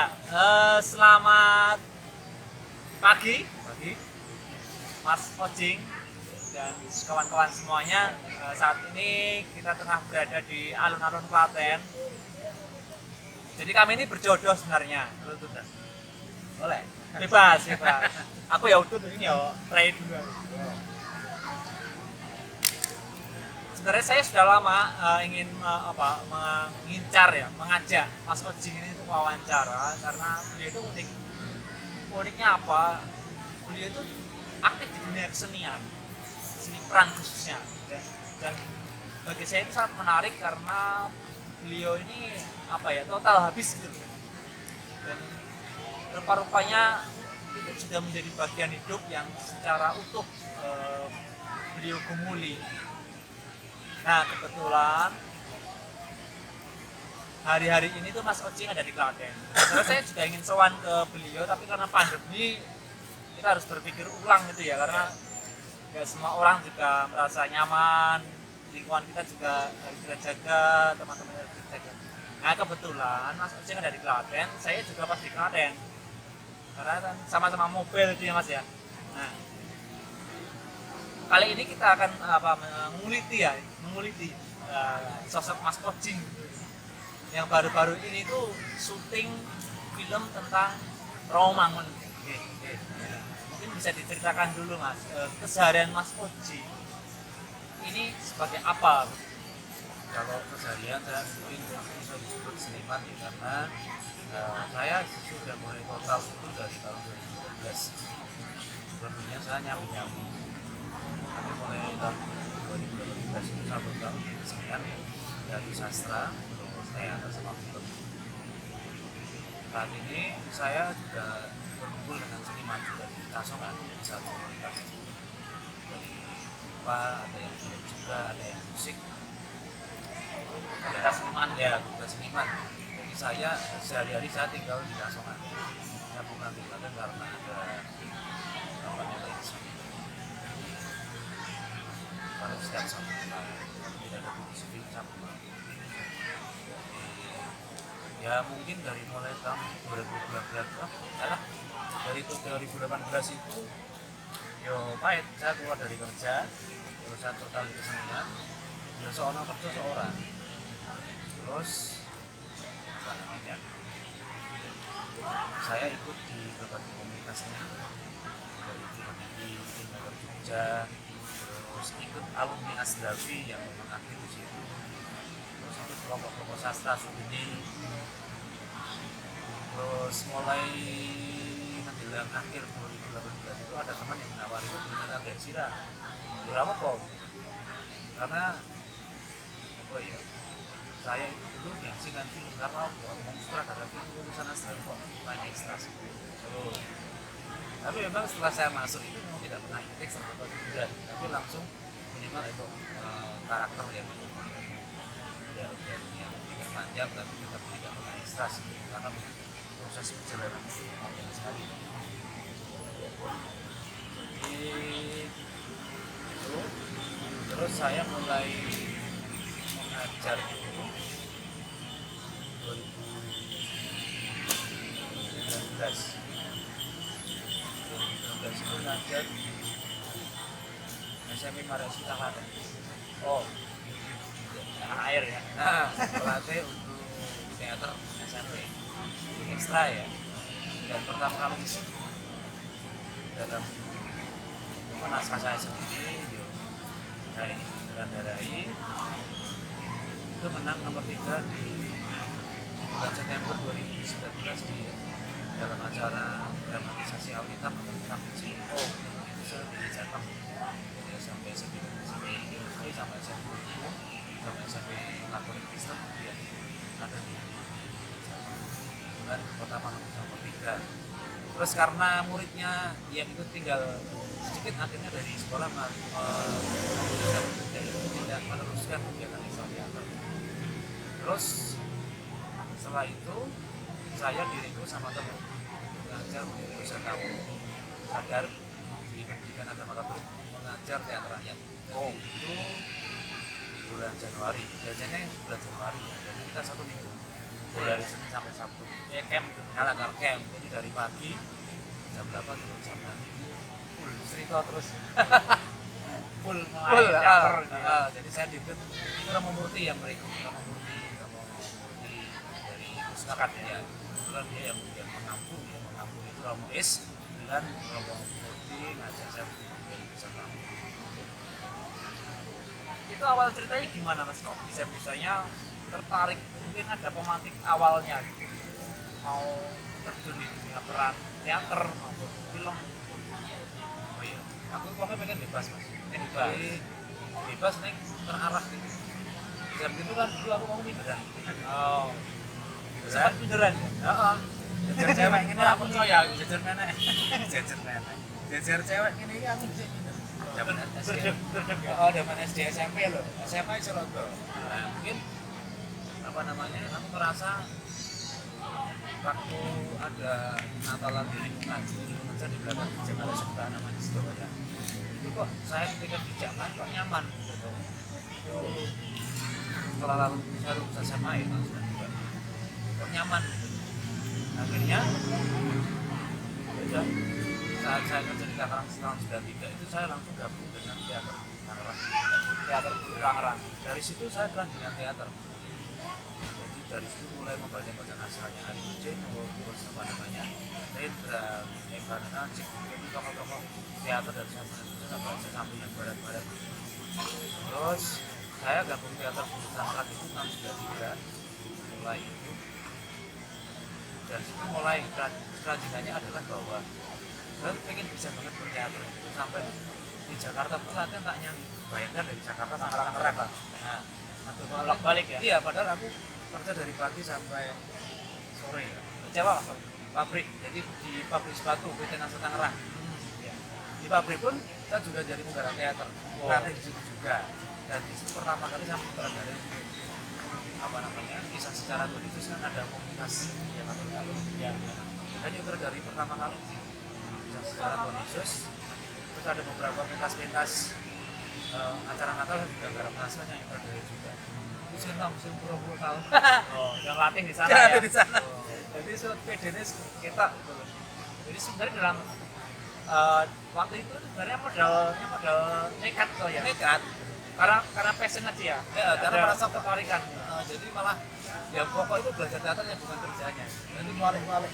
Ya, selamat pagi Mas Ojing dan kawan-kawan semuanya. Saat ini kita tengah berada di alun-alun Klaten. Jadi kami ini berjodoh sebenarnya. Boleh? Bebas. Aku ya udah ini ya, try dulu. Sebenarnya saya sudah lama ingin mengajak Mas Ojing ini untuk wawancara karena beliau itu uniknya apa? Beliau itu aktif di dunia kesenian, seni peran khususnya, dan bagi saya itu sangat menarik karena beliau ini total habis gitu, dan rupa-rupanya itu sudah menjadi bagian hidup yang secara utuh beliau gumuli. Nah, kebetulan hari-hari ini tuh Mas Ojing ada di Klaten. Sebenarnya saya juga ingin sowan ke beliau, tapi karena pandemi kita harus berpikir ulang gitu ya, karena nggak semua orang juga merasa nyaman, lingkungan kita juga harus kita jaga, teman-teman harus kita jaga. Nah, kebetulan Mas Ojing ada di Klaten, saya juga pas di Klaten, karena kan sama-sama mobil itu ya Mas ya. Nah, kali ini kita akan menguliti sosok Mas Ojing yang baru-baru ini tuh syuting film tentang Romangun. Mungkin bisa diceritakan dulu Mas, keseharian Mas Ojing ini sebagai apa? Kalau keseharian saya mungkin bisa disebut seniman ya, karena saya sudah mulai total itu dari tahun 2012. Sebelumnya saya nyambi, tapi mulai tahun 2012 itu saya bergabung di kesenian dari sastra, terus teater sama film. Saat ini saya juga berkumpul dengan seniman juga di Kasongan, di satu komunitas dari ada yang film juga, ada yang musik, ada seniman ya, bukan seniman. Jadi saya sehari-hari saya tinggal di Kasongan, saya bukan di Klaten karena ada nilai di sini. Kalau setiap Sabtu tidak ada publik Sabtu. Ya mungkin dari mulai tahun 2018 itu pahit, saya keluar dari kerja, terus saya total di kesenian, ya seorang kerja seorang, terus saya ikut di berbagai komunitasnya, dari di Filmmaker Jogja, terus ikut alumni Asdafi yang memang aktif di situ, terus ikut kelompok-kelompok sastra Sudini, terus mulai menjelang akhir 2018 itu ada teman yang menawari itu dengan agensi lah berapa kok, karena saya itu dulu gengsi kan film karena ngomong sutradara film lulusan Asdafi kok main ekstra tapi memang setelah saya masuk itu memang tidak pernah ekstra atau tidak, tapi langsung minimal itu karakter yang tidak panjang tapi juga tidak pernah ekstra karena proses perjalanan yang sekali. Itu terus saya mulai mengajar itu 2019 itu ngajar SMP Marasi Klaten. Air ya. Nah, pelatih untuk teater SMP ekstra ya, dan pertama kali di sini dalam naskah saya sendiri saya mengendarai itu menang nomor 3 di bulan September 2019 di dalam acara dramatisasi Alkitab tentang CEO itu di Jateng, jadi sampai sampai sampai Katolik Kristen dia ada di bulan kota Pangkep nomor 3. Terus karena muridnya yang itu tinggal sedikit, akhirnya dari sekolah tidak meneruskan kegiatan ekstra teater. Terus setelah itu saya direkrut sama teman mengajar untuk setahun sadar di pendidikan agama Katolik mengajar teater rakyat. Itu bulan Januari, biasanya bulan Januari ya, dan kita 1 minggu. dari Senin sampai Sabtu. Ya camp tuh. Kalau camp ini dari pagi jam 8 sampai jam 6. Full cerita terus. Full Full, mulai teater. jadi saya diikut Romo Murti yang berikut Romo Murti dari Puskat ya. Kebetulan dia yang mengampung itu Romo Is dan Romo Murti ngajak saya dari Pusat Kampung. Itu awal ceritanya gimana Mas? Kok bisa-bisanya tertarik? Mungkin ada pemantik awalnya gitu. Mau terjun di dunia peran teater maupun film. Oh iya, aku pokoknya pengen bebas mas. Bebas. Jadi bebas nih terarah gitu. Jam itu kan dulu aku mau minderan. Oh, Saya sempat beneran. heeh. Jajar cewek ini aku percaya. jajar nenek. Jajar nenek. Jajar cewek ini aku bisa minder. Zaman SD. Berdek ya. Oh, zaman SD SMP loh. SMA Soloto. Nah, mungkin apa namanya? Aku merasa waktu ada Natalan di lingkungan saya di belakang jam ada sebelah namanya Surabaya. Itu kok saya ketika di jalan kok nyaman gitu. Setelah lalu saya lulus SMA ya tahun 92 kok nyaman gitu. Akhirnya ya saat saya kerja di Tangerang tahun 93 itu saya langsung gabung dengan teater Tangerang. Teater Tangerang. Dari situ saya kelanjutan teater. Jadi dari situ mulai membaca naskahnya Ari Kucing, terus apa namanya Rendra, Evan Najib, itu tokoh-tokoh teater dari saya samping yang barat-barat. Terus saya gabung teater di Tangerang itu tahun 93 mulai itu. Dari situ mulai kelanjutannya adalah bahwa saya pengen bisa banget berteater itu sampai di Jakarta pun latihan tak nyampe. Bayangkan dari Jakarta sampai Tangerang. Nah, satu Bolak balik ya. iya, padahal aku kerja dari pagi sampai sore ya. Kerja apa Mas? Pabrik, jadi di pabrik sepatu PT Nasa Tangerang. Ya. Di pabrik pun saya juga jadi penggarap teater, Oh. latih di situ juga. Dan di situ pertama kali saya mempelajari apa namanya kisah secara tulis kan ada komunikasi ya kalau Ya. dan itu dari pertama kali kisah secara tulis terus ada beberapa pentas-pentas acara Natal saya juga garap naskahnya yang berdiri juga. Itu saya musim puluh tahun. Oh, yang latih di sana Ya, ya. ada di sana. Oh. Jadi PD-nya kita Jadi sebenarnya dalam waktu itu sebenarnya modal nekat tuh ya. nekat. Karena passion aja ya. Ya, karena Ada merasa ketertarikan. jadi malah ya pokok itu belajar teaternya bukan kerjanya. Jadi walik-walik.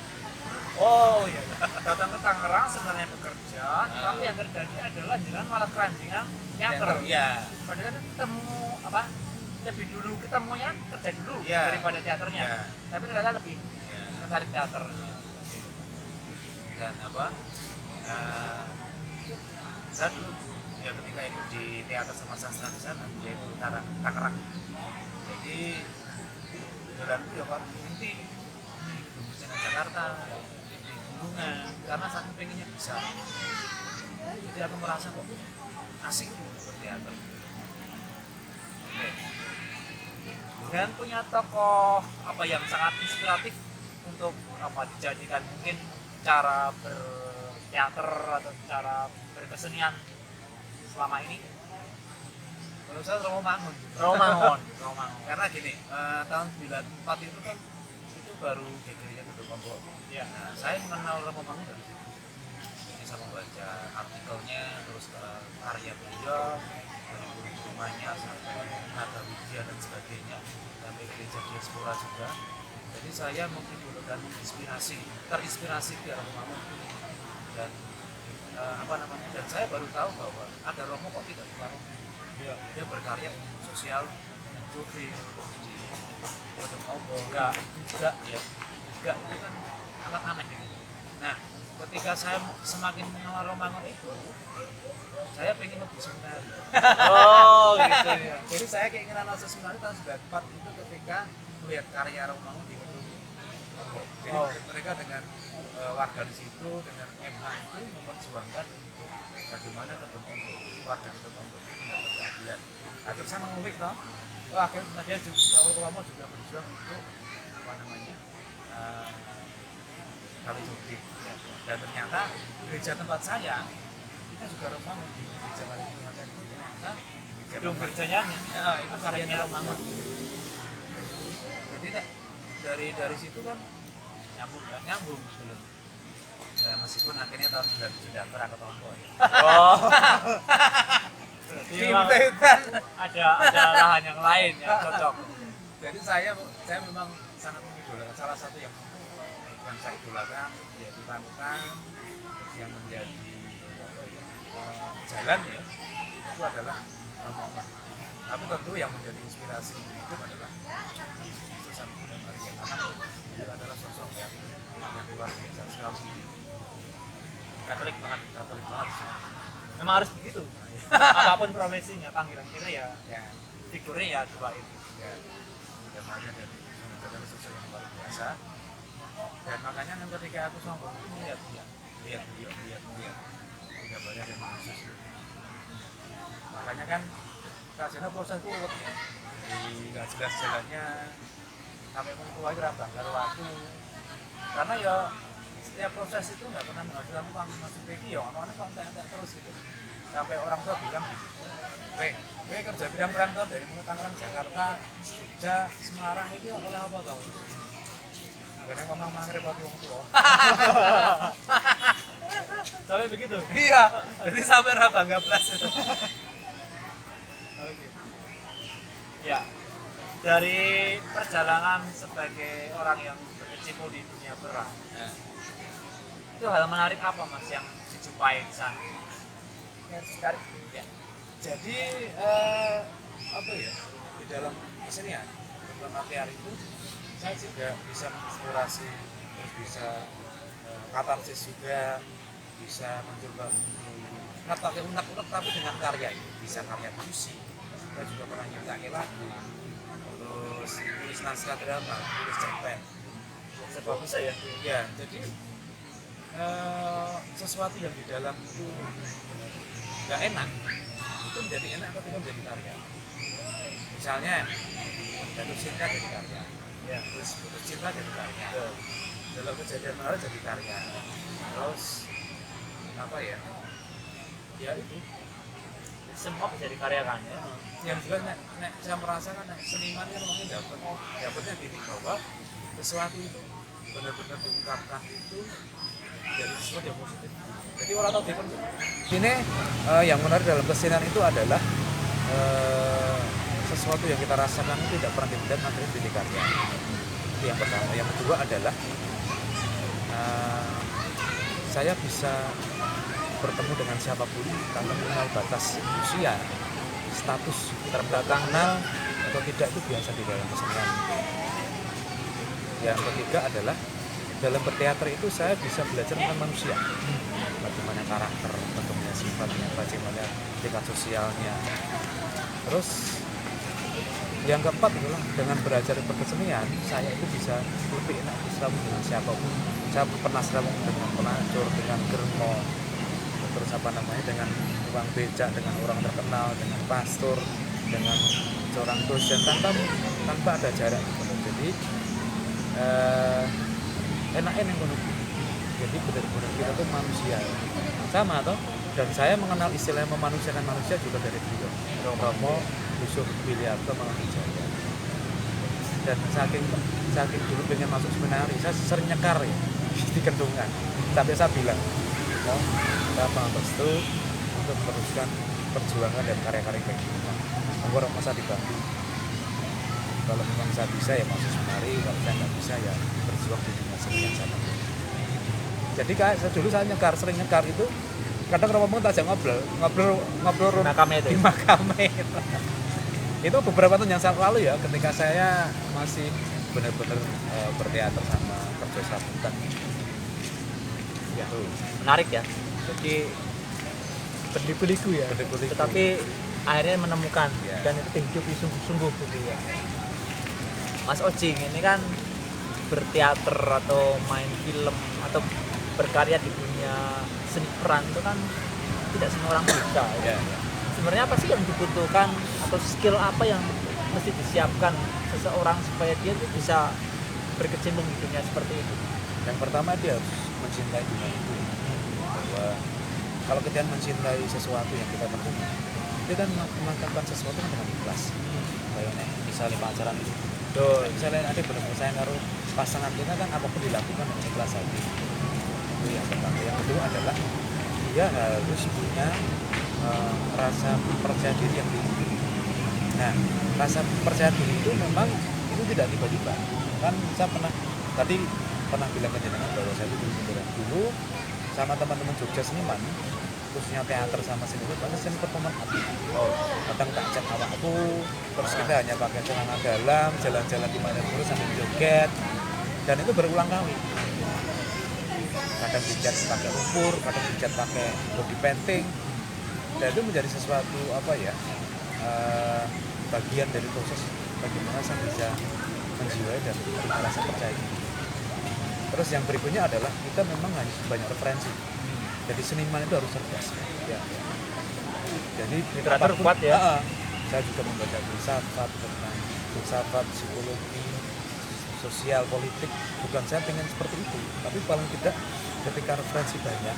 Oh iya. Datang ke Tangerang sebenarnya bekerja, tapi yang terjadi adalah jalan malah keranjingan teater. Iya. Padahal kan ketemu apa? Lebih dulu ketemunya kerja dulu Iya. daripada teaternya. Iya. Tapi ternyata lebih Ya. tertarik teater. Dan apa? Saya dulu ya ketika ikut di teater sama sastra di sana yaitu Tangerang. Jadi jalan itu ya Pak inti di Jakarta di Gunungan karena saya pengennya bisa. Jadi aku merasa kok asik berteater. Oke. Dan punya tokoh apa yang sangat inspiratif untuk apa dijadikan mungkin cara berteater atau cara berkesenian selama ini. Kalau saya Romo Mangun. Romangun. Karena gini, tahun 94 itu kan itu baru gegernya Gedung Lombok. Ya. Nah, saya mengenal Romo Mangun dari situ. Jadi saya membaca artikelnya, terus karya beliau, dari rumahnya sampai Nata Widya dan sebagainya, sampai gereja diaspora juga. Jadi saya menimbulkan terinspirasi di Romo Mangun dan apa namanya? Dan saya baru tahu bahwa ada Romo kok tidak dibangun. Dia berkarya untuk sosial, industri, di Gedung Lombok, juga ya, juga itu kan aneh gitu. Nah, ketika saya semakin mengenal Romangun itu, saya pengen lebih seminari. Oh gitu ya. Jadi saya keinginan rasa seminari tahun 94 itu ketika melihat karya Romangun di Gedung Lombok. Jadi Oh. mereka dengan warga di situ, dengan MH itu memperjuangkan untuk bagaimana Gedung Lombok, warga Gedung Lombok itu mendapat keadilan. Akhirnya saya mengulik toh, akhirnya dia juga ulama juga berjuang untuk apa namanya kali Jogja. Dan ternyata gereja tempat saya itu juga Romangun di gereja kali Jogja. Gedung gerejanya Ya, itu karyanya Romangun. Jadi dari situ kan nyambung belum. Ya, meskipun akhirnya tahun 97 daftar aku tombo ya. Oh. Berarti memang ada lahan yang lain yang cocok. Jadi saya memang sangat mengidolakan salah satu yang bukan saya idolakan yaitu panutan yang menjadi jalan ya itu adalah Romo. Tapi tentu yang menjadi inspirasi hidup adalah Susan Bunda Maria karena dia adalah sosok yang luar biasa sekali. Katolik banget. Katolik banget sih. Memang harus begitu. Apapun profesinya, panggilan kita ya Ya, figurnya ya dua itu. ya. Dan Maria adalah sosok yang luar biasa. Dan makanya kan ketika aku sombong itu lihat tidak banyak yang khusus. Makanya kan kasihnya proses itu ya. Di nggak jelas jalannya sampai mentua itu rabang kalau waktu karena ya setiap proses itu nggak pernah menghasilkan uang maksudnya ya orang-orang konten terus gitu sampai orang tua bilang gitu gue kerja bidang perantau dari mulai Tangerang, Jakarta, Jogja, Semarang itu oleh apa tau? Karena ngomong repot orang tua. Sampai begitu. Iya, jadi sampai bangga plus itu. Ya, dari perjalanan sebagai orang yang berkecimpung di dunia perang, Ya. itu hal menarik apa mas yang dijumpai di sana? Ya. Jadi apa ya di dalam kesenian dalam latihan itu saya juga bisa menginspirasi terus bisa katarsis juga bisa mencoba unek-unek tapi dengan karya itu bisa karya puisi saya juga pernah nyiptain lagu terus tulis naskah drama tulis cerpen Sebab bisa ya? ya jadi sesuatu yang di dalam itu nggak enak itu menjadi enak ketika menjadi karya misalnya jatuh cinta jadi karya Ya. terus putus cinta jadi karya dalam kejadian menarik jadi karya terus apa ya ya itu Semua bisa dikaryakan ya. yang juga nek saya merasakan seniman kan mungkin dapatnya gini bahwa sesuatu itu benar-benar diungkapkan itu jadi sesuatu yang positif jadi orang tahu different ini yang menarik dalam kesenian itu adalah sesuatu yang kita rasakan itu tidak pernah dipendam akhirnya jadi karya itu yang pertama yang kedua adalah saya bisa bertemu dengan siapapun tanpa mengenal batas usia status kenal atau tidak itu biasa di dalam kesenian yang ketiga adalah dalam berteater itu saya bisa belajar tentang manusia bagaimana karakter, bagaimana sifatnya, bagaimana tingkat sosialnya terus yang keempat adalah dengan belajar berkesenian saya itu bisa lebih enak berserabung dengan siapapun saya pernah serabung dengan pelacur, dengan germo terus dengan tukang becak, dengan orang terkenal, dengan pastor, dengan seorang dosen tanpa ada jarak jadi enak-enak jadi benar-benar kita tuh manusia sama toh dan saya mengenal istilah memanusiakan manusia juga dari beliau Romo Yusuf Wiliarto Mangunwijaya dan saking dulu pengen masuk seminari saya sering nyekar ya di Kendungan sampai saya bilang kita restu untuk meneruskan perjuangan dan karya-karya kayak gini orang masa dibantu kalau memang saya bisa ya masuk seminari kalau saya nggak bisa ya berjuang di dunia seni yang sama jadi kayak dulu saya sering nyekar itu kadang kalau ngomong tak ngobrol Makamnya itu. di makamnya itu beberapa tahun yang lalu ya ketika saya masih benar-benar berteater sama kerja sambutan Ya. Menarik ya. Jadi berliku-liku ya. Berliku-liku. Tetapi akhirnya menemukan Ya. dan itu hidup sungguh-sungguh gitu ya. Mas Ojing ini kan berteater atau main film atau berkarya di dunia seni peran itu kan tidak semua orang bisa ya. ya. Sebenarnya apa sih yang dibutuhkan atau skill apa yang mesti disiapkan seseorang supaya dia tuh bisa berkecimpung di dunia seperti itu? Yang pertama dia harus mencintai dunia itu bahwa kalau kita mencintai sesuatu yang kita tekuni kita melakukan sesuatu dengan ikhlas kayak misalnya pacaran itu Betul. Misalnya ada benar-benar sayang karo pasangan kita kan apapun dilakukan dengan ikhlas hati. Itu yang pertama. Yang kedua adalah dia harus punya rasa percaya diri yang tinggi. Nah, rasa percaya diri itu memang itu tidak tiba-tiba. Kan saya tadi pernah bilang ke jenengan bahwa saya itu dulu sama teman-teman Jogja seniman, khususnya teater sama seni itu pasti seni performan art. Kadang tak cat awakku, terus kita hanya pakai celana dalam, jalan-jalan di mana pun sambil joget, dan itu berulang kali. Kadang dicat pakai lumpur, kadang dicat pakai body painting, dan itu menjadi sesuatu bagian dari proses bagaimana saya bisa menjiwai dan merasa percaya diri. Terus yang berikutnya adalah kita memang harus banyak referensi. Jadi seniman itu harus cerdas. Ya. Jadi Literatur kuat ya. Saya juga membaca filsafat tentang filsafat, psikologi, sosial, politik. Bukan saya pengen seperti itu, tapi paling tidak ketika referensi banyak,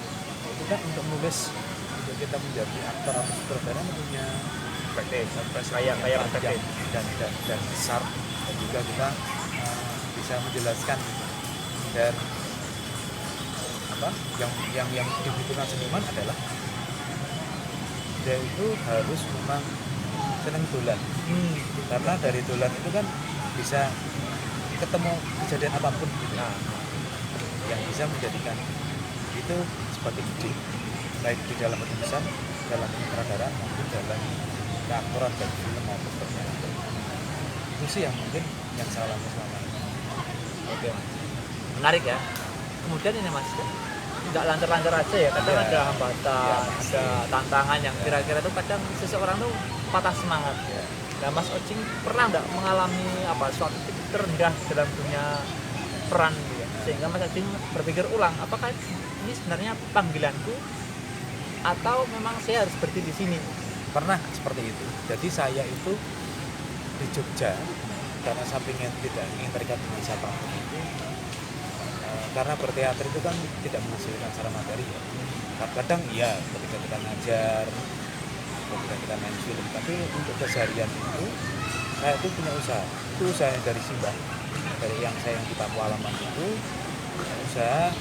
itu kan untuk menulis, untuk kita menjadi aktor atau sutradara punya Perspektif, kayak perspektif dan besar, dan juga kita bisa menjelaskan. Dan yang dibutuhkan seniman adalah dia itu harus memang senang dolan. Karena dari dolan itu kan bisa ketemu kejadian apapun gitu. Yang bisa menjadikan itu sebagai ide, baik di dalam penulisan, dalam sutradara maupun dalam keaktoran dan film maupun perjalanan. Itu sih yang mungkin yang saya alami selama ini. Oke, menarik ya. Kemudian ini Mas, tidak lancar-lancar aja ya, kadang ada hambatan, ada tantangan yang kira-kira itu kadang seseorang tuh patah semangat. Nah Mas Ocing pernah nggak mengalami suatu titik terendah dalam dunia peran gitu ya, sehingga Mas Ocing berpikir ulang, apakah ini sebenarnya panggilanku atau memang saya harus berhenti di sini? Pernah seperti itu. Jadi saya itu di Jogja karena sampingnya tidak ingin terikat dengan siapapun itu, karena berteater itu kan tidak menghasilkan secara materi ya. Kadang iya ketika kita ngajar, ketika kita main film, tapi untuk keseharian itu saya itu punya usaha. Itu usaha dari Simbah, dari yang saya yang di Papua Alaman itu, usaha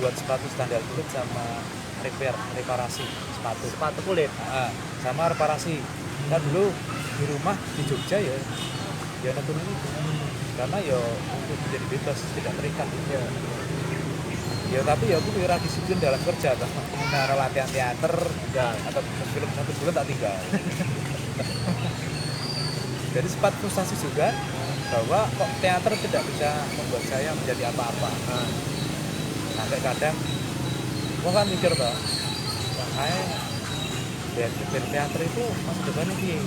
buat sepatu standar kulit sama reparasi Sepatu kulit. Sama reparasi. Kan dulu di rumah di Jogja ya nekunin itu. Karena ya untuk menjadi bebas, tidak terikat ya tapi ya aku kira disiplin dalam kerja karena latihan teater atau film 1 bulan tak tinggal. Jadi sempat frustasi juga bahwa kok teater tidak bisa membuat saya menjadi apa-apa. Sampai kadang gua kan mikir toh, teater itu masa depannya piye.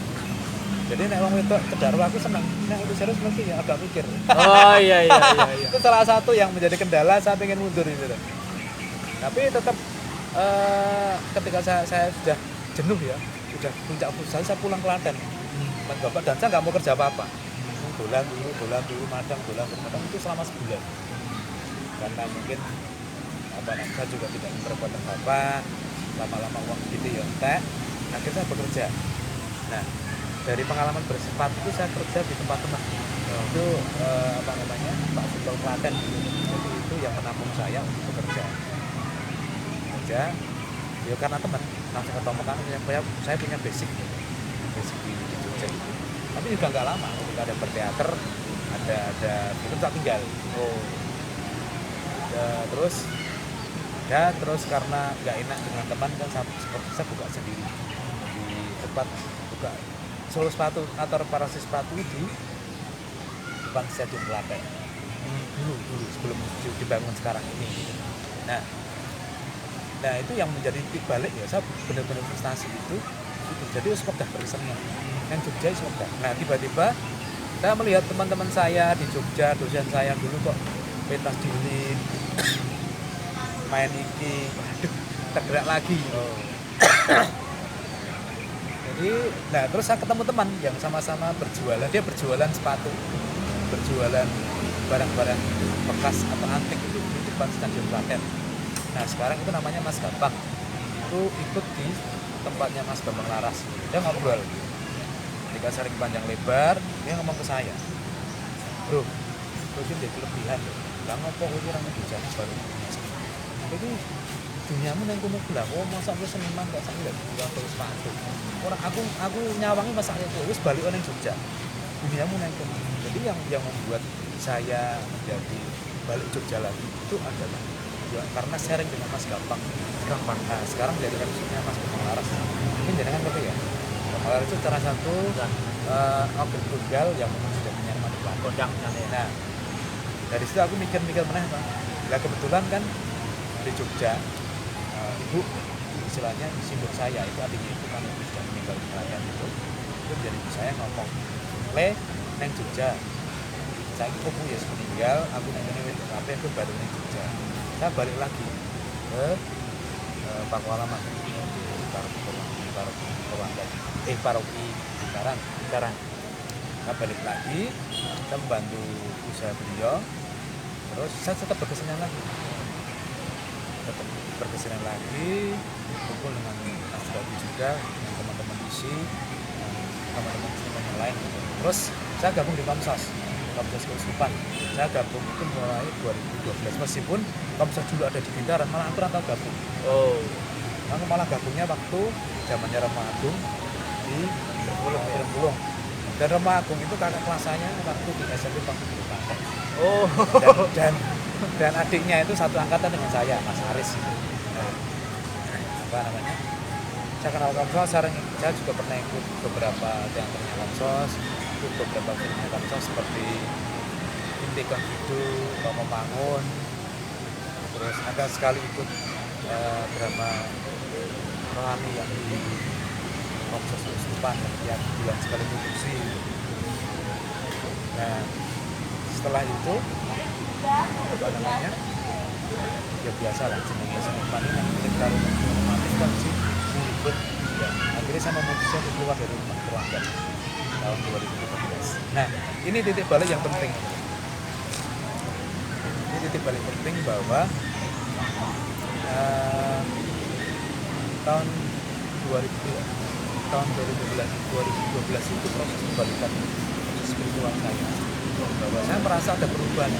Jadi nek wong wedok cedhak aku seneng, nek itu serius mesti ya agak mikir. Oh iya. Itu salah satu yang menjadi kendala saya pengen mundur gitu. Tapi tetap ketika saya sudah jenuh ya, sudah puncak frustasi, saya pulang Klaten. Bapak dan saya nggak mau kerja apa-apa. Dolan dulu madang itu selama sebulan. Karena mungkin saya juga tidak berbuat apa-apa, lama-lama uang gitu ya entek, akhirnya saya bekerja. Nah, dari pengalaman bersepatu itu saya kerja di tempat teman. Itu Pak Sutol Klaten. Jadi itu yang menampung saya untuk bekerja. Ya karena teman langsung ketemu kan, saya punya basic di Jogja itu. Tapi juga nggak lama, ketika ada berteater, ada film tak tinggal. Terus karena nggak enak dengan teman kan saya buka sendiri di tempat buka Solo sepatu atau reparasi sepatu di depan Stadion Klaten. Dulu sebelum dibangun sekarang ini. Nah itu yang menjadi titik balik ya, saya benar-benar frustasi itu. Jadi sudah berisengnya kan Jogja sudah. Nah tiba-tiba saya melihat teman-teman saya di Jogja, dosen saya dulu kok pentas dini main iki, waduh tergerak lagi. Jadi, nah terus saya ketemu teman yang sama-sama berjualan, dia berjualan sepatu, berjualan barang-barang bekas atau antik itu di depan Stadion Klaten. Nah sekarang itu namanya Mas Gampang, itu ikut di tempatnya Mas Bambang Laras, dia ngobrol. Ketika sering panjang lebar, dia ngomong ke saya, bro itu jadi kelebihan lah ngopo kowe ora ngejane baru itu duniamu nang kono lah oh masa kowe seniman gak sak ndak bukan terus sepatu ora aku nyawangi masalah itu wis balik nang Jogja duniamu nang kono jadi yang membuat saya menjadi balik Jogja lagi itu adalah ya, karena sharing dengan Mas Gampang. Nah, sekarang jadi kasusnya Mas Gampang Laras. Mungkin jangan ngerti ya. Gampang Laras itu salah satu objek tunggal yang sudah punya manfaat. Kondang sana ya. Nah, dari situ aku mikir-mikir mana Pak. Nah, kebetulan kan di Jogja ibu istilahnya simbol saya itu artinya itu kan sudah meninggal di kerajaan itu menjadi ibu saya ngomong le neng Jogja saya ibu ya meninggal aku neng apa itu baru neng Jogja saya balik lagi ke Pakualaman di paroki Cikarang. Saya balik lagi saya membantu usaha beliau terus saya tetap berkesenian lagi kumpul dengan Mas Babi juga dengan teman-teman isi teman-teman seniman yang lain terus saya gabung di Komsos Keuskupan saya gabung itu mulai 2012 meskipun Komsos dulu ada di Bintaran malah aku rantau gabung aku malah gabungnya waktu zamannya Rama Agung di Rembulang dan Rama Agung itu kakak kelasanya waktu di SMP waktu di Banten dan adiknya itu satu angkatan dengan saya Mas Aris apa namanya saya kenal Komsos saya juga pernah ikut beberapa teaternya Komsos ikut beberapa filmnya Komsos seperti Inti Konfidu, Tomo Mangun terus ada sekali ikut drama rohani yang di Komsos Keuskupan yang bulan sekali produksi. Nah setelah itu apa namanya ya biasa lah jenenge seniman ini yang kalau romantis kan sih ribet ya akhirnya saya memutuskan untuk keluar dari rumah keluarga tahun 2015. Nah ini titik balik yang penting bahwa tahun 2012 itu proses kebalikan proses spiritual saya bahwa saya merasa ada perubahan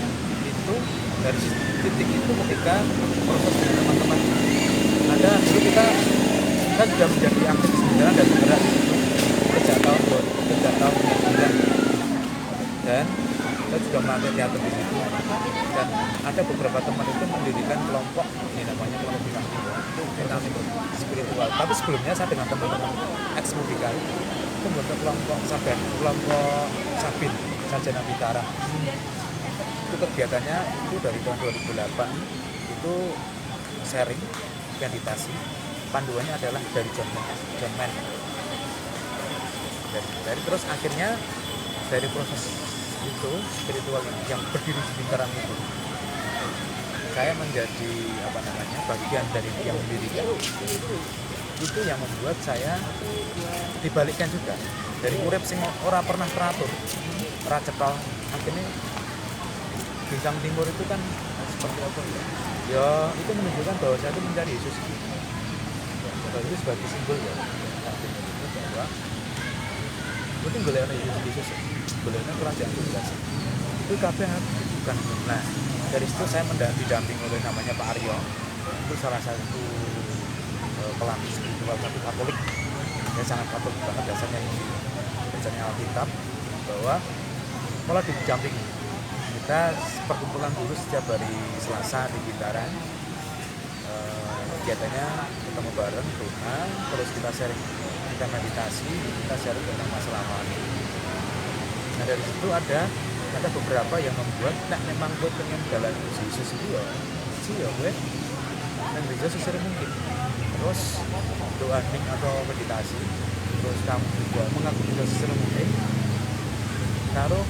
itu dari titik itu ketika proses dengan teman-teman ada dulu kita sudah menjadi aktif sebenarnya dan bergerak sejak tahun 2009 dan kita juga melatih teater di situ dan ada beberapa teman itu mendirikan kelompok ini namanya kelompok bintang timur spiritual tapi sebelumnya saya dengan teman-teman ex Mubikal itu membentuk kelompok Sabin Sarjana Bintara itu kegiatannya itu dari tahun 2008 itu sharing meditasi panduannya adalah dari John Man dari terus akhirnya dari proses itu spiritual yang berdiri di Bintaran saya menjadi apa namanya bagian dari yang mendirikan itu yang membuat saya dibalikkan juga dari urip sing ora pernah teratur ora cetol akhirnya Bintang Timur itu kan seperti apa ya itu menunjukkan bahwa saya itu mencari Yesus itu sebagai simbol ya Bintang Timur itu bahwa itu golek Yesus golek kerajaan Tuhan itu kabeh bukan nah dari situ saya didamping oleh namanya Pak Aryo itu salah satu pelatih spiritual satu Katolik dia sangat Katolik banget dasarnya Alkitab bahwa malah didamping kita perkumpulan dulu setiap hari Selasa di Bintaran kegiatannya ketemu bareng Tuhan terus kita sharing kita meditasi kita sharing tentang masalah rohani nah dari situ ada beberapa yang membuat memang gue pengen jalan Yesus itu ya sih ya gue dan bisa sesering mungkin terus doa ning atau meditasi terus kamu juga mengaku juga sesering mungkin taruh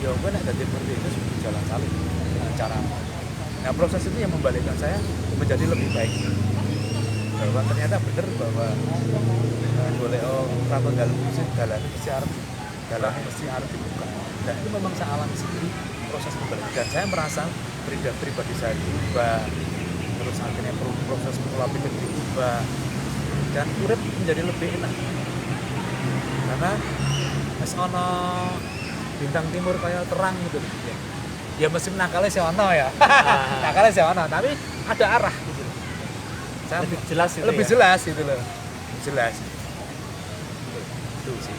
ya gue nak jadi seperti itu seperti jalan salib dengan cara nah proses itu yang membalikkan saya menjadi lebih baik bahwa ternyata benar bahwa boleh rata dalam musik dalamnya mesti harus dibuka dan itu memang saya alami sendiri proses kembali dan saya merasa pribadi saya diubah terus akhirnya proses pola pikir diubah dan urip menjadi lebih enak karena ono bintang timur kayak terang gitu ya mesti nakalnya sewana ya nakalnya sewana tapi ada arah gitu loh. Saya Lebih jelas itu lebih ya? jelas gitu loh jelas itu sih.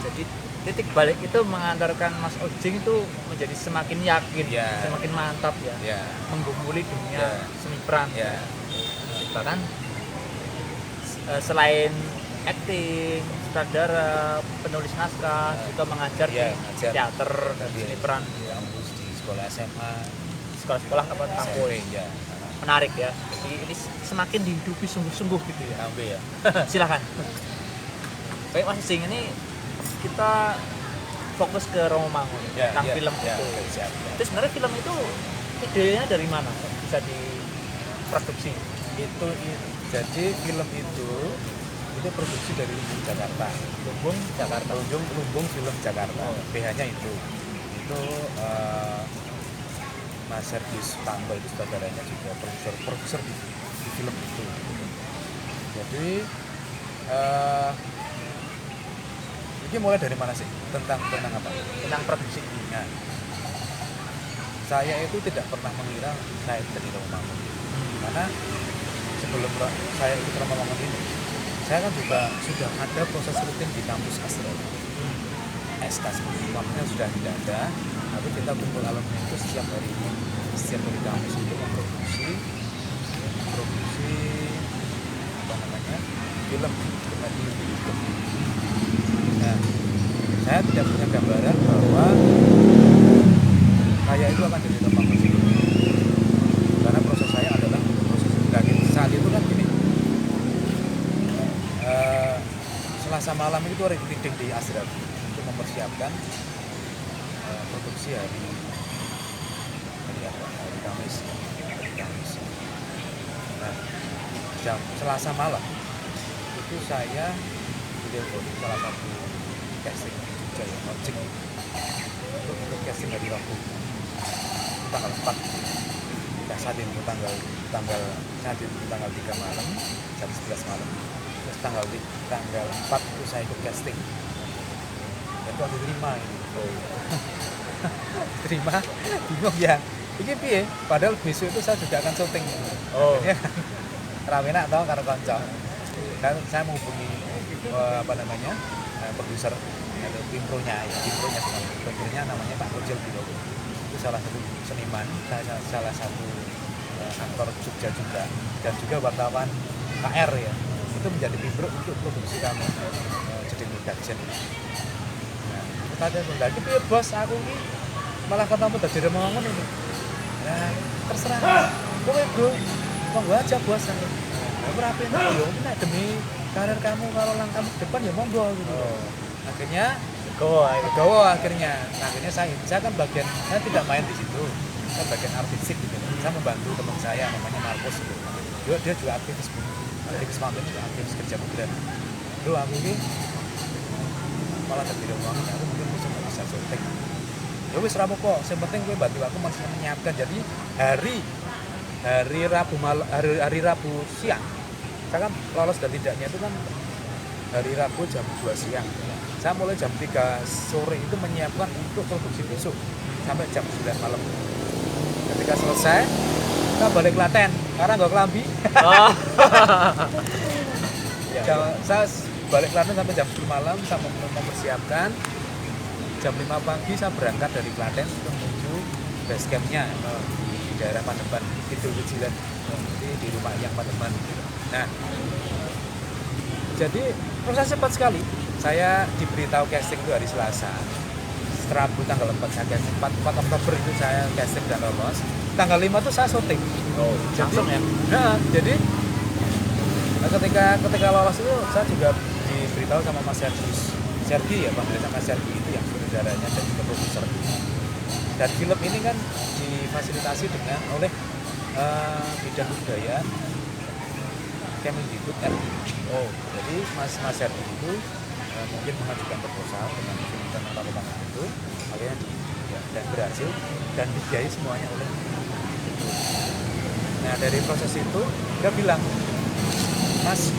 Jadi titik balik itu mengantarkan Mas Ojing itu menjadi semakin yakin, Ya. semakin mantap ya, Ya menggumuli dunia Ya. seni peran. ya Bahkan selain acting, sutradara, penulis naskah, juga mengajar Ya, di ngajar. teater dan Iya. seni peran kampus di sekolah SMA sekolah-sekolah apa kampus. SMP ya Menarik ya. Jadi ini semakin dihidupi sungguh-sungguh gitu ya. sampai ya Silakan. Baik Mas Ojing, ini kita fokus ke Romo Mangun ya tentang ya, film ya, itu. oke, siap, ya. Itu sebenarnya film itu idenya dari mana bisa diproduksi? Jadi film itu produksi dari Lumbung Jakarta. Lumbung Film Jakarta. PH-nya itu Mas Sergius Tambo itu saudaranya juga produser di film itu. Jadi ini mulai dari mana sih? Tentang apa? Tentang produksi. Nah, saya itu tidak pernah mengira saya itu jadi Romo Mangun. Karena sebelum saya ikut Romo Mangun ini, saya kan juga sudah ada proses rutin di kampus Astra. SK sebelumnya sudah tidak ada, tapi kita kumpul alumni itu setiap hari kampus itu memproduksi apa namanya film di YouTube. Nah, saya tidak punya gambaran bahwa saya itu akan jadi Romo Mangun karena proses saya adalah proses saat itu kan gini. Selasa malam itu hari meeting di Astra untuk mempersiapkan produksi hari Kamis. Nah, jam Selasa malam itu saya ditelepon salah satu casting di Jogja ya, Ojek untuk casting dari Rabu tanggal 4 kita saat itu tanggal 3 malam jam 11 malam. Terus tanggal 4 itu saya ikut casting dan kok diterima ini terima bingung ya ini piye padahal besok itu saya juga akan syuting akhirnya rame nak tau karena konco kan saya menghubungi produser atau pimpronya namanya Pak Kojel gitu. Itu salah satu seniman, salah satu aktor Jogja juga dan juga wartawan KR ya. Itu menjadi pimpro untuk produksi kami jadi production. Nah, kita ada lagi piye bos aku ini malah ketemu dari Romo Mangun ini. Nah, terserah. Kowe bro, monggo aja bos. Berapa ini? Ya demi karir kamu kalau langkahmu ke depan ya monggo gitu. Akhirnya Gowo akhirnya. Nah, akhirnya saya kan saya tidak main di situ. Saya bagian artistik gitu. Saya membantu teman saya namanya Marcos gitu. Dia juga aktivis mountain juga aktivis kerja migran. Bro, aku ini malah terjadi uang aku mungkin bisa syuting. Ya wis ra apa-apa, yang penting gue bantu aku masih menyiapkan. Jadi hari Rabu siang. Saya kan lolos dan tidaknya itu kan hari Rabu jam 2 siang. Saya mulai jam 3 sore itu menyiapkan untuk produksi besok sampai jam 9 malam. Ketika selesai, kita balik Klaten karena nggak kelambi. Oh. Saya balik Klaten sampai jam 10 malam sampai mempersiapkan. Jam 5 pagi saya berangkat dari Klaten untuk menuju base camp-nya di daerah Pademan, Kidul Wijilan, di rumah yang Pademan. Nah, jadi proses cepat sekali. Saya diberitahu casting itu hari Selasa. Rabu tanggal 4 saya casting, 4 Oktober itu saya casting dan lolos. Tanggal 5 itu saya syuting. Langsung ya? Nah, jadi ketika lolos itu saya juga diberitahu sama Mas Sergi ya, Bang sama Sergi itu yang saudaranya dan juga produser. Dan film ini kan difasilitasi oleh bidang budaya Kemendikbud RI. Jadi Mas Sergi itu mungkin mengajukan proposal dengan film tentang Romo itu, akhirnya dan berhasil dan dibiayai semuanya oleh itu. Nah, dari proses itu dia bilang, Mas,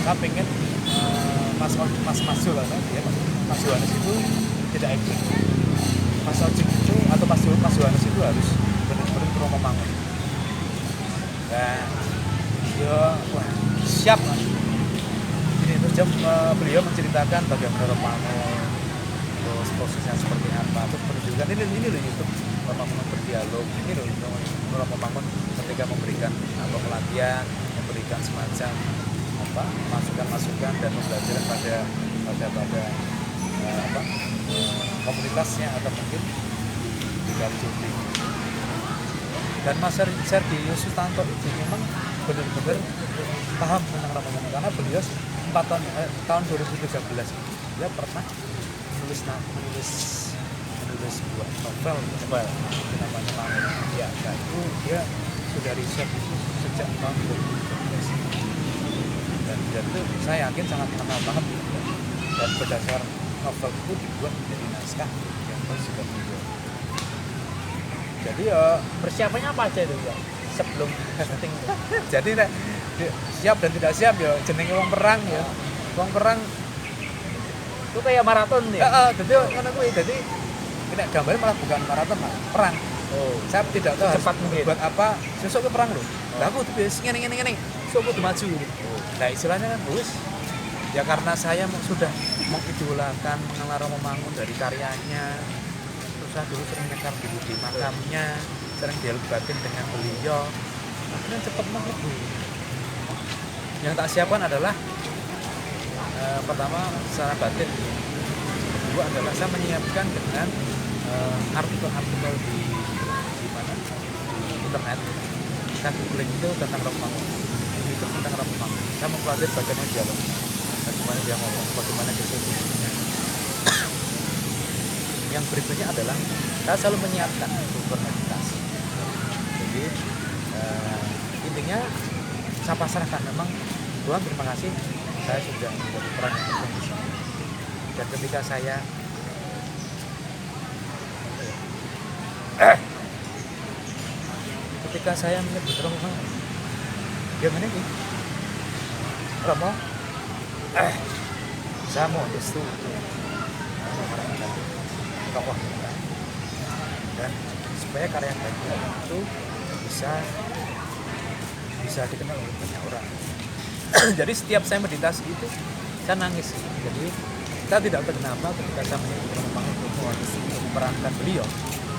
saya pengen Mas Johannes itu tidak acting. Mas Ojek itu atau Mas Yohanes itu harus benar-benar ke Romangun. Dan dia wah siap lah. Ini terus beliau menceritakan bagaimana Romangun, terus prosesnya seperti apa, terus menunjukkan ini loh YouTube Romangun berdialog, ini loh Romangun ketika memberikan pelatihan, memberikan semacam masukan-masukan dan pembelajaran pada komunitasnya atau mungkin di Kaljobi. Dan Mas Sergio Sutanto itu memang benar-benar paham tentang Romangun karena beliau tahun 2013 dia pernah menulis sebuah novel namanya Mangun. Ya, nah itu dia sudah riset itu sejak tahun 2013. Dan itu saya yakin sangat paham ya. Dan berdasar novel itu dibuat menjadi naskah yang bersifat video. Jadi Persiapannya apa aja itu ya sebelum syuting? jadi siap dan tidak siap ya jenenge wong perang ya. Wong perang Itu kayak maraton ya? jadi ngono kuwi. Jadi nek gambarnya malah bukan maraton, malah perang. Oh, Saya tidak tahu harus cepat mungkin. buat apa sesuk ke perang loh. Lah aku tuh biasa ngene. Sok kudu maju gitu. Nah istilahnya kan wis ya karena saya sudah mengidolakan mengenal Romangun dari karyanya. Terus saya dulu sering nyekar di makamnya, sering dialog batin dengan beliau. Akhirnya cepat mengerti. Yang tak siapkan adalah pertama secara batin, kedua adalah saya menyiapkan dengan artikel-artikel di mana di internet. Saya googling itu tentang Romangun, itu tentang Romangun. Saya mempelajari bagaimana dialog, bagaimana dia ngomong, bagaimana diskusinya. Yang berikutnya adalah saya selalu menyiapkan untuk bermeditasi. Jadi intinya saya pasrahkan, memang Tuhan terima kasih saya sudah menjadi peran yang penting di sini. Dan ketika saya menyebut Romo, dia mana nih? Romo, saya mau restu tokoh kita, dan supaya karya kita itu bisa dikenal oleh banyak orang. Jadi setiap saya meditasi itu saya nangis. Jadi saya tidak tahu kenapa ketika saya menyebut Romo untuk memerankan beliau,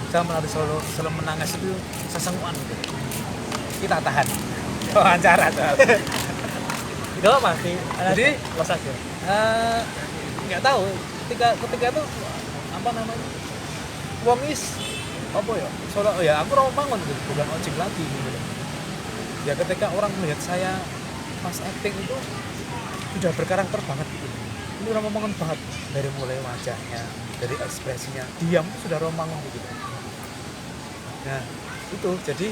saya selalu menangis itu sesenguan gitu. Kita tahan wawancara tuh. Itu apa sih? Jadi los aja. Nggak tahu ketika itu apa namanya wongis apa ya soalnya ya aku Romangun gitu, bukan ojek lagi gitu. Ya ketika orang melihat saya pas acting itu sudah berkarakter banget gitu. Ini Romangun banget dari mulai wajahnya, dari ekspresinya, diam sudah Romangun gitu. Nah itu jadi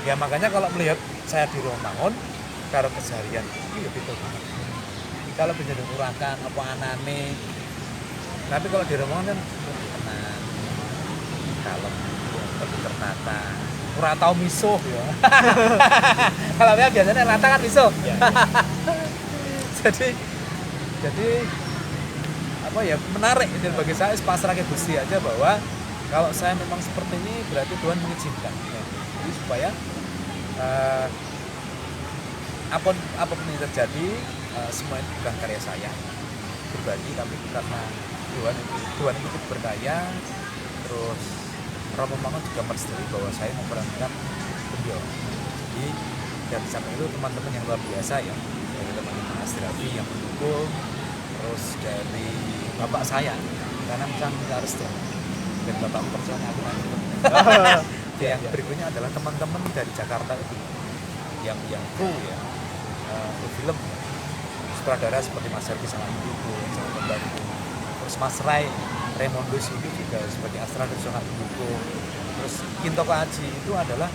ya makanya kalau melihat saya di Romangun karo keseharian ini lebih betul banget. Kalau bisa diurakan apa anane, tapi kalau di Romangun kan tenang, kalem, lebih ternata. Ora tau misuh ya. Kalau saya biasanya rata kan misuh. Ya. jadi apa ya menarik itu bagi saya, pasrah ke Gusti aja bahwa kalau saya memang seperti ini berarti Tuhan mengizinkan. Ya. Jadi supaya apapun yang terjadi semua itu bukan karya saya pribadi, tapi karena Tuhan itu berdaya. Terus Romo Mangun juga merestui bahwa saya memerankan beliau. Jadi dari samping itu teman-teman yang luar biasa ya, dari teman-teman Asdrafi yang mendukung, terus dari bapak saya karena minta restu, dan bapak percaya aku nanti. Yang berikutnya adalah teman-teman dari Jakarta itu yang kru ya, kru film, sutradara seperti Mas Sergi sangat mendukung, sangat membantu. Terus Mas Raymondus itu juga sebagai astronaut sangat mendukung. Terus Kinto Aji itu adalah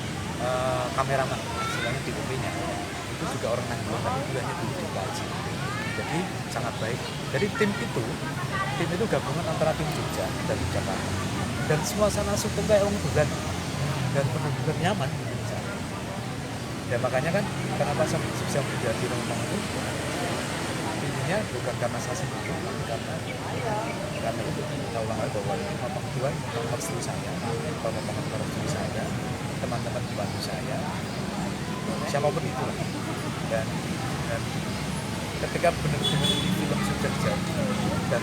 kameraman, istilahnya di DP-nya. Itu juga orang Nanggung, tapi bulannya di Kinto Aji. Jadi sangat baik. Jadi tim itu gabungan antara tim Jogja dan Jakarta. Dan suasana syuting kayak orang bulan dan benar-benar nyaman gitu di sana. Dan makanya kan kenapa saya bisa menjadi Romo itu Sebenarnya bukan karena saya sendiri, tapi karena itu kita ulang lagi bahwa ini memang Tuhan merestui saya, kalau memang merestui saya, teman-teman membantu saya, siapapun itu lah. Dan ketika benar-benar di film sudah jadi dan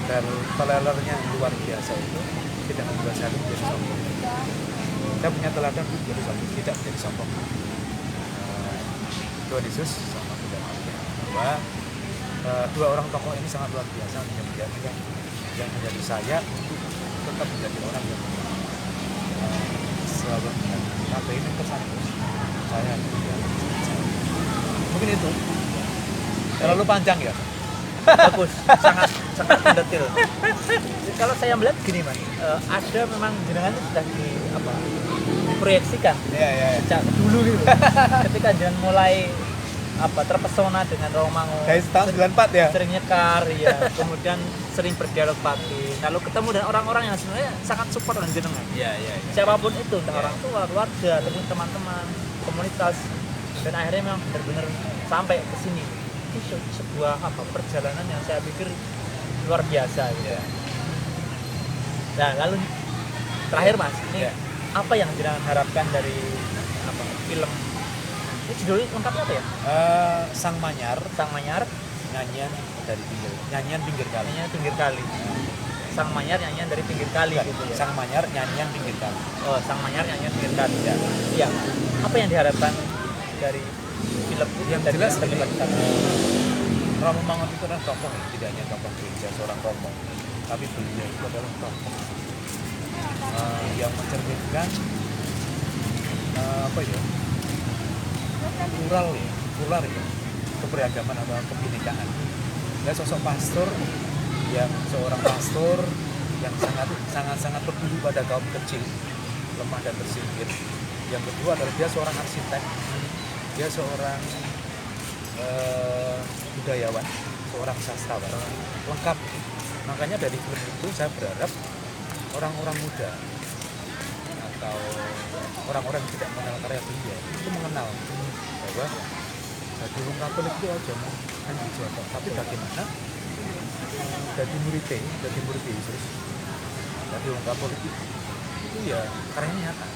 trailernya luar biasa itu tidak membuat saya menjadi sombong. Saya punya teladan menjadi sombong, tidak menjadi sombong. Tuhan Yesus sama tidak bahwa dua orang tokoh ini sangat luar biasa yang menjadi saya untuk tetap menjadi orang yang selalu sampai ini pesan saya mungkin itu terlalu panjang ya. Bagus, sangat sangat mendetil. Kalau saya melihat gini mas, ada memang jenengan itu sudah diproyeksikan Ya. sejak dulu gitu. Ketika jenengan mulai terpesona dengan Romangun, Dari tahun 94 ya. sering nyekar ya, kemudian sering berdialog batin, lalu ketemu dengan orang-orang yang sebenarnya sangat support dengan jenengan. Iya. Siapapun itu, entah orang tua, keluarga, ataupun teman-teman, komunitas, dan akhirnya memang benar-benar sampai ke sini. Itu sebuah perjalanan yang saya pikir luar biasa gitu. Nah, lalu terakhir mas, ini apa yang jenengan harapkan dari film? Ini judulnya lengkapnya apa ya? Sang Manyar, nyanyian pinggir kali. Nyanyian pinggir kali. Sang Manyar nyanyian dari pinggir kali gitu ya. Sang Manyar nyanyian pinggir kali. Oh, Sang Manyar nyanyian pinggir kali ya. Iya. Apa yang diharapkan dari film itu? Yang dari jelas terlibat kita? Romo Mangun itu adalah tokoh, tidak hanya tokoh gereja seorang Romo, tapi beliau itu adalah tokoh yang mencerminkan plural ya, keberagaman atau kebinekaan. Dia sosok pastor yang seorang pastor yang sangat peduli pada kaum kecil, lemah dan tersingkir. Yang kedua adalah dia seorang arsitek, dia seorang budayawan, seorang sastrawan, lengkap. Makanya dari film itu saya berharap orang-orang muda atau orang-orang yang tidak mengenal karya beliau itu mengenal bahwa di wong Katolik itu aja mau Joto, tapi bagaimana dari murid Yesus, dari wong Katolik itu ya karyanya nyata.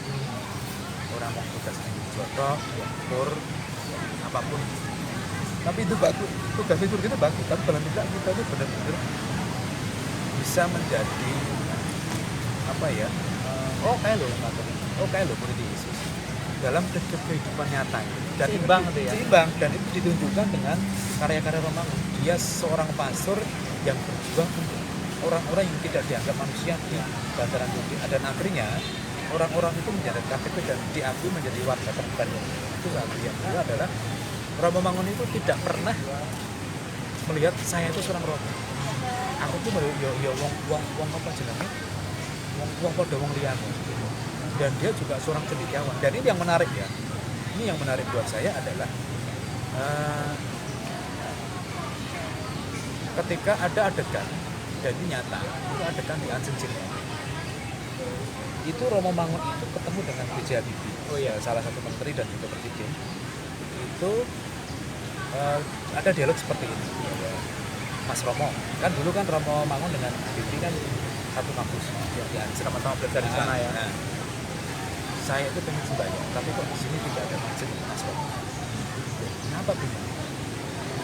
Orang mau tugas Joto, tur, apapun. Tapi itu bagus, tugas figur kita bagus, tapi paling tidak kita itu benar-benar bisa menjadi kayak lo Katolik, kayak lo murid Yesus dalam kehidupan nyata dan Seimbang itu ya? Seimbang, dan itu ditunjukkan dengan karya-karya Romangun. Dia seorang pastor yang berjuang untuk orang-orang yang tidak dianggap manusia di bantaran bukti, dan akhirnya orang-orang itu menjadi KTP dan diakui menjadi warga terbaik. Itu satu. Yang kedua adalah Romo Mangun itu tidak pernah melihat saya itu seorang Romo. Aku tuh wong apa jenenge? Wong padha wong liyane. Dan dia juga seorang cendekiawan. Dan ini yang menarik ya. Ini yang menarik buat saya adalah ketika ada adegan, dan ini nyata, itu adegan di Ansencil. Itu Romo Mangun itu ketemu dengan B.J. Habibie, salah satu menteri dan juga presiden. Itu ada dialog seperti ini. Mas Romo, kan dulu kan Romo Mangun dengan Habibie kan satu kampus di Ansencil, sama-sama belajar di sana ya. Saya itu pengen sembahyang, tapi kok di sini tidak ada masjid, Mas Romo. Kenapa begini?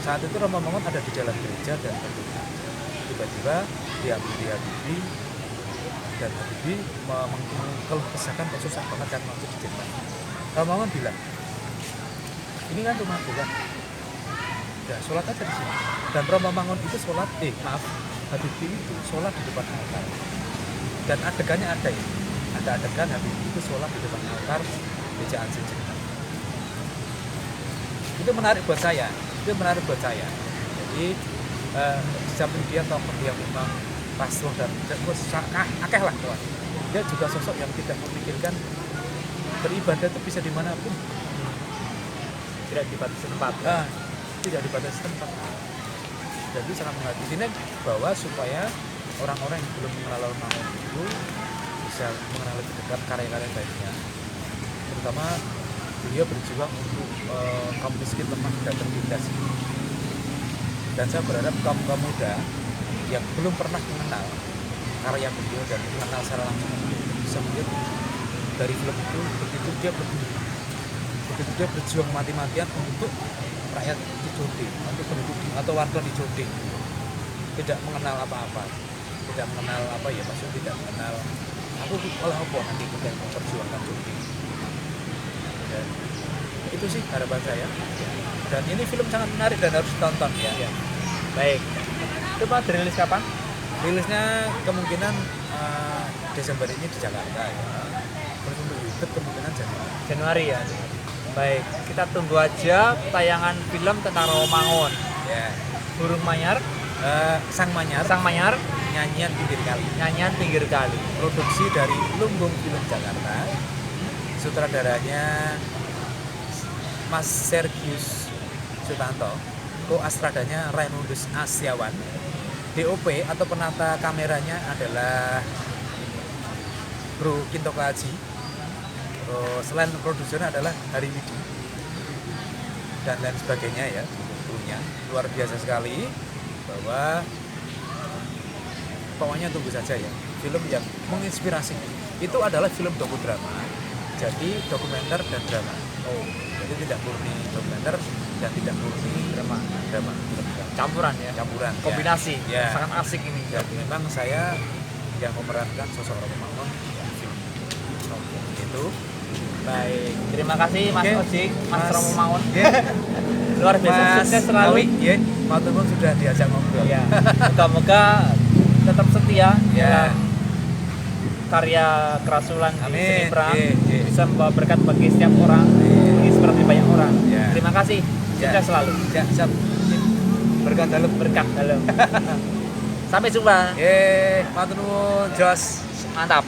Saat itu Romo Mangun ada di dalam gereja dan berdoa. Tiba-tiba Habibie dan Habibie mengeluh kesahkan kok susah banget kan masuk di Jerman. Romo Mangun bilang, ini kan rumah Tuhan, ya sholat aja di sini. Dan Romo Mangun itu sholat, Habibie itu sholat di depan altar. Dan adegannya ada ya, ada adegan Habibie itu sholat di depan altar gereja Ansencil. Itu menarik buat saya. Jadi di samping dia tokoh yang memang pastor dan akeh lah kawan. Dia juga sosok yang tidak memikirkan beribadah itu bisa dimanapun, Tidak dibatasi tempat. tidak dibatasi tempat. Jadi sangat mengerti sini bahwa supaya orang-orang yang belum mengenal Mangun itu bisa mengenal lebih dekat karya-karya baiknya. Terutama beliau berjuang untuk kaum miskin, lemah dan tertindas. Dan saya berharap kaum muda yang belum pernah mengenal karya beliau dan mengenal secara langsung bisa melihat dari film itu begitu dia berjuang mati-matian untuk rakyat di Joding, untuk penduduk atau warga di Joding, tidak mengenal apa-apa, tidak mengenal apa ya, maksudnya tidak mengenal aku oleh apa nanti kita memperjuangkan Joding. Dan itu sih harapan saya. Dan ini film sangat menarik dan harus ditonton ya. Ya. Baik. Itu Pak dirilis kapan? Rilisnya kemungkinan Desember ini di Jakarta ya. Terus untuk YouTube kemungkinan Januari ya. Baik, kita tunggu aja tayangan film tentang Rawamangun. ya. Burung Manyar, Sang Manyar, Sang Manyar, Nyanyian Pinggir Kali. Nyanyian Pinggir Kali. Produksi dari Lumbung Film Jakarta. Sutradaranya Mas Sergius Sutanto. Koastradanya Raimundus Asyawan. DOP atau penata kameranya adalah Bro Kinto Kaji. Selain produser adalah Hari Widi dan lain sebagainya ya, tentunya luar biasa sekali. Bahwa pokoknya tunggu saja ya, film yang menginspirasi. Itu adalah film dokudrama, jadi dokumenter dan drama. Jadi tidak murni dokumenter dan tidak murni drama. Campuran ya. Campuran. Kombinasi. Ya. Sangat asik ini. Dan memang saya yang memerankan sosok Rawamangun di film itu. Baik. Terima kasih Mas Oke. Ojik, Mas Mas- Rawamangun. Ya. Luar biasa sukses selalu. Ya, matur nuwun sudah diajak ngobrol. Ya. Moga-moga tetap setia Ya. dalam karya kerasulan di Amin. seni peran, Ye. bisa membawa berkat bagi setiap orang, menginspirasi banyak orang. Ya. Terima kasih. Ya. Sukses selalu. Ya, siap. Berkat dalam. Berkat dalam. Sampai jumpa. Matur nuwun, Jos. Mantap.